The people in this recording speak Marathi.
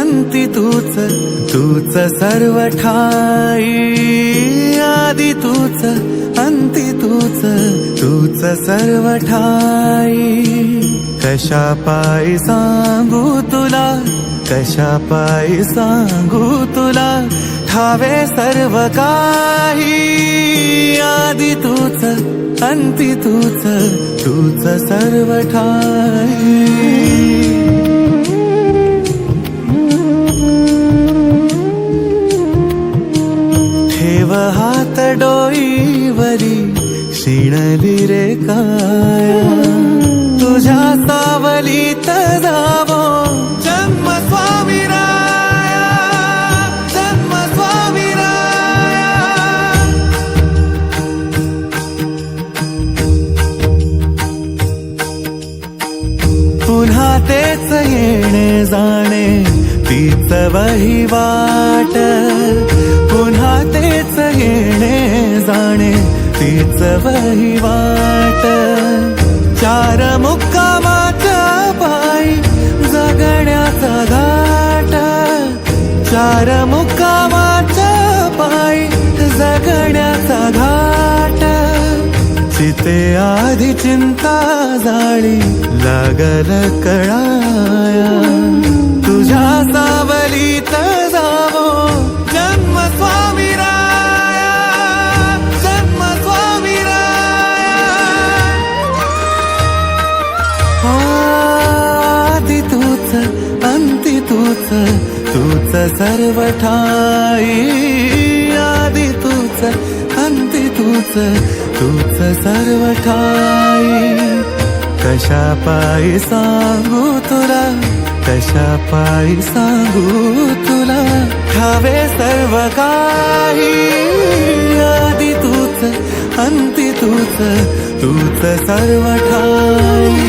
अंती तूच, तूच सर्व ठाई. आदि तूच, अंती तूच, तूच सर्व ठाई. कशा पायी सांगू तुला, कशा पायी सांगू तुला, ठावे सर्व काही. आदि तूच, अंती तूच, तूच सर्व ठाई. ठेव हात डोईवरी, शिणली रे काया. तुझ्या सावलीत जावो जन्म स्वामी राया, जन्म स्वामी राया. पुन्हा तेच येणे जाणे, तीच वहिवाट. पुन्हा तेच येणे जाणे, तीच वहिवाट. चार मुक्कामाच्या पायी जगण्याचा घाट. चार मुक्कामाच्या पायी जगण्याचा घाट. चिते आधी चिंता जाळी लागल कळाया. तुझ्या सावलीत जावो जन्म स्वामी राया, जन्म स्वामी राया. आदि तूच, अंती तूच, तूच सर्व ठाई. आदि तूच, अंती तूच, तूच सर्व ठाई. कशा पायी सांगू तुला, कशा पायी सांगू तुला, ठावे सर्व काही. आदि तूच, अंती तूच, तूच सर्व ठाई.